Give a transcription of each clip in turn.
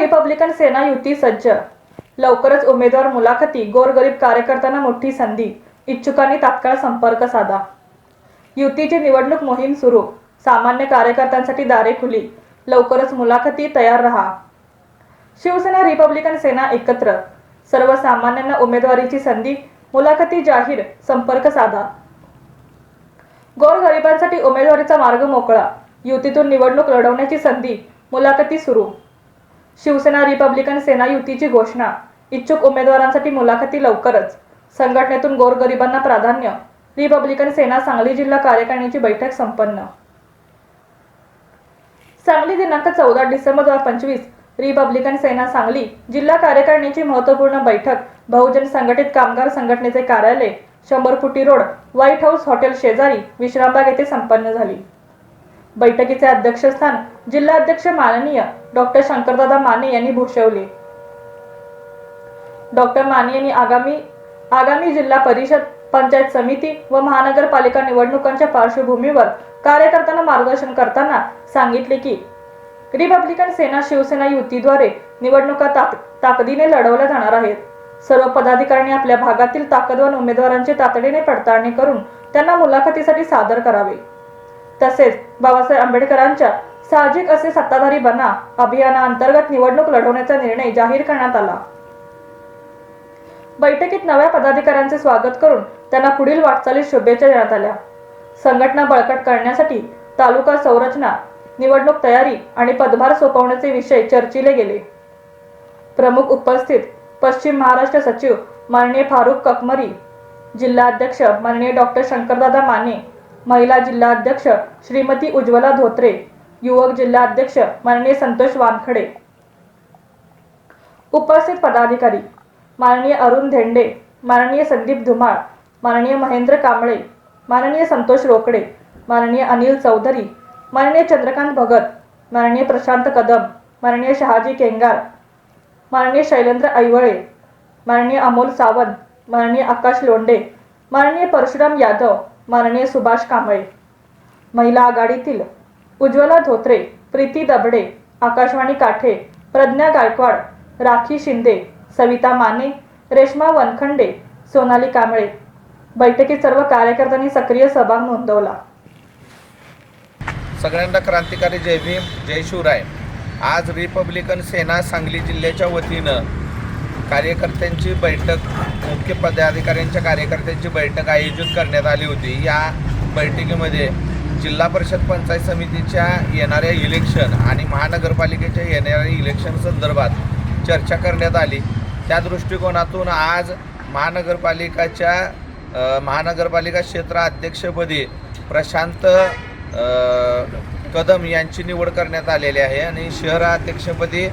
Republican सेना युती सज्ज। लवकरच उमेदवार मुलाखती, गोरगरीब कार्यकर्त्यांना मोठी संधी, इच्छुकांनी तात्काळ संपर्क साधा। युतीची निवडणूक मोहीम सुरू, सामान्य कार्यकर्त्यांसाठी दारे खुली, लवकरच मुलाखती तयार रहा। शिवसेना रिपब्लिकन सेना एकत्र, सर्वसामान्यांना उमेदवारीची संधी, मुलाखती जाहीर, संपर्क साधा। गोरगरिबांसाठी उमेदवारीचा मार्ग मोकळा, युतीतून निवडणूक लढवण्याची संधी, मुलाखती सुरू। शिवसेना रिपब्लिकन सेना युतीची घोषणा, इच्छुक उमेदवारांसाठी मुलाखती लवकरच, संघटनेतून गोरगरिबांना प्राधान्य। रिपब्लिकन सेना सांगली जिल्हा कार्यकारिणीची बैठक संपन्न। सांगली दिनांक 14 डिसेंबर 2025 रिपब्लिकन सेना सांगली जिल्हा कार्यकारिणीची महत्त्वपूर्ण बैठक बहुजन संघटित कामगार संघटनेचे कार्यालय 100 फुटी रोड, व्हाईट हाऊस हॉटेल शेजारी, विश्रामबाग येथे संपन्न झाली। बैठकीचे अध्यक्षस्थान जिल्हाध्यक्ष माननीय डॉक्टर शंकरदादा माने यांनी भूषवले। डॉक्टर माने यांनी आगामी जिल्हा परिषद, पंचायत समिती व महानगरपालिका निवडणुकांच्या पार्श्वभूमीवर कार्यकर्त्यांना मार्गदर्शन करताना सांगितले की रिपब्लिकन सेना शिवसेना युतीद्वारे निवडणुका ताकदीने लढवल्या जाणार आहेत। सर्व पदाधिकाऱ्यांनी आपल्या भागातील ताकदवान उमेदवारांची तातडीने पडताळणी करून त्यांना मुलाखतीसाठी सादर करावे। तसेच बाबासाहेब आंबेडकरांच्या साहजिक असे सत्ताधारी बना अभियानाअंतर्गत निवडणूक लढवण्याचा निर्णय जाहीर करण्यात आला। बैठकीत नव्या पदाधिकाऱ्यांचे स्वागत करून त्यांना पुढील वाटचालीस शुभेच्छा देण्यात आल्या। संघटना बळकट करण्यासाठी तालुका संरचना, निवडणूक तयारी आणि पदभार सोपवण्याचे विषय चर्चिले गेले। प्रमुख उपस्थित पश्चिम महाराष्ट्र सचिव माननीय फारुख ककमरी, जिल्हा अध्यक्ष माननीय डॉक्टर शंकरदादा माने, महिला जिल्हा अध्यक्ष श्रीमती उज्ज्वला धोत्रे, युवक जिल्हा अध्यक्ष माननीय संतोष वानखडे। उपस्थित पदाधिकारी माननीय अरुण धेंडे, माननीय संदीप धुमाळ, माननीय महेंद्र कांबळे, माननीय संतोष रोकडे, माननीय अनिल चौधरी, माननीय चंद्रकांत भगत, माननीय प्रशांत कदम, माननीय शहाजी केंगार, माननीय शैलेंद्र ऐवळे, माननीय अमोल सावंत, माननीय आकाश लोंढे, माननीय परशुराम यादव, माननीय सुभाष कांबळे। महिला आघाडीतील उज्ज्वला धोत्रे, प्रीती दबडे, आकाशवाणी काठे, प्रज्ञा गायकवाड, राखी शिंदे, सविता माने, रेश्मा वनखंडे, सोनाली कांबळे। बैठकीत सर्व कार्यकर्त्यांनी सक्रिय सहभाग नोंदवला। सगळ्यांना क्रांतिकारी जय भीम, जय शिवराय। आज रिपब्लिकन सेना सांगली जिल्ह्याच्या वतीनं कार्यकर्त्यांची बैठक, मुख्य पदाधिकाऱ्यांच्या कार्यकर्त्यांची बैठक आयोजित करण्यात आली होती। या बैठकीमध्ये जिल्हा परिषद, पंचायत समितीच्या येणाऱ्या इलेक्शन आणि महानगरपालिकेच्या येणाऱ्या इलेक्शन संदर्भात चर्चा करण्यात आली। त्या दृष्टिकोनातून आज महानगरपालिका क्षेत्र अध्यक्षपदी प्रशांत कदम यांची निवड करण्यात आलेली आहे आणि शहराध्यक्षपदी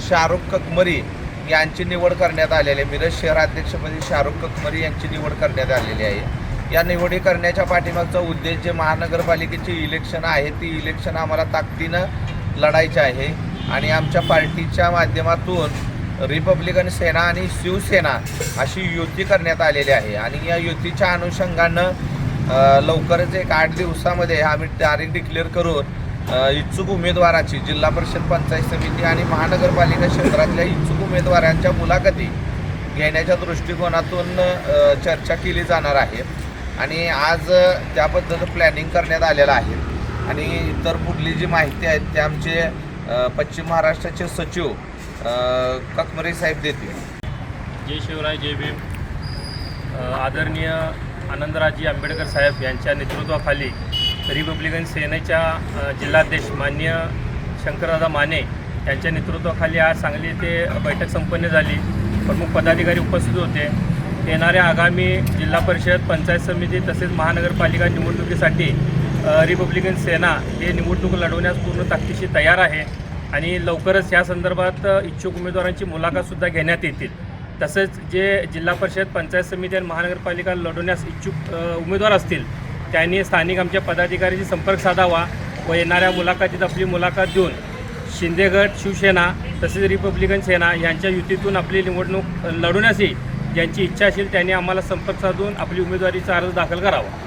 शाहरुख ककमरी यांची निवड करण्यात आलेली आहे। मिरज शहराध्यक्षपदी शाहरुख ककमरी यांची निवड करण्यात आलेली आहे। या निवडी करण्याच्या पाठीमागचा उद्देश जे महानगरपालिकेची इलेक्शन आहे ती इलेक्शन आम्हाला ताकदीनं लढायचे आहे आणि आमच्या पार्टीच्या माध्यमातून रिपब्लिकन सेना आणि शिवसेना अशी युती करण्यात आलेली आहे आणि या युतीच्या अनुषंगानं लवकरच एक 8 दिवसामध्ये आम्ही तारीख डिक्लेअर करून इच्छुक उमेदवाराची जिल्हा परिषद, पंचायत समिती आणि महानगरपालिका क्षेत्रातल्या इच्छुक उमेदवारांच्या मुलाखती घेण्याच्या दृष्टिकोनातून चर्चा केली जाणार आहे आणि आज त्याबद्दल प्लॅनिंग करण्यात आलेलं आहे आणि इतर पुढली जी माहिती आहे ते आमचे पश्चिम महाराष्ट्राचे सचिव ककमरे साहेब देतील। जय शिवराय, जय भीम। आदरणीय आनंदराजी आंबेडकर साहेब यांच्या नेतृत्वाखाली रिपब्लिकन सेनेच्या जिल्हाध्यक्ष माननीय शंकरदादा माने यांच्या नेतृत्वाखाली आज सांगली येथे बैठक संपन्न झाली। प्रमुख पदाधिकारी उपस्थित होते। येणाऱ्या आगामी जिल्हा परिषद, पंचायत समिती तसेच महानगरपालिका निवडणुकीसाठी रिपब्लिकन सेना हे निवडणूक लढवण्यास पूर्ण ताकदीशी तयार आहे आणि लवकरच या संदर्भात इच्छुक उमेदवारांची मुलाखतसुद्धा घेण्यात येतील। तसेच जे जिल्हा परिषद, पंचायत समिती आणि महानगरपालिका लढवण्यास इच्छुक उमेदवार असतील त्यांनी स्थानिक आमच्या पदाधिकाऱ्यांशी संपर्क साधावा व येणाऱ्या मुलाखतीत आपली मुलाखत देऊन शिंदेगड, शिवसेना तसेच रिपब्लिकन सेना यांच्या युतीतून आपली निवडणूक लढवण्याची ज्यांची इच्छा असेल त्यांनी आम्हाला संपर्क साधून आपली उमेदवारीचा अर्ज दाखल करावा।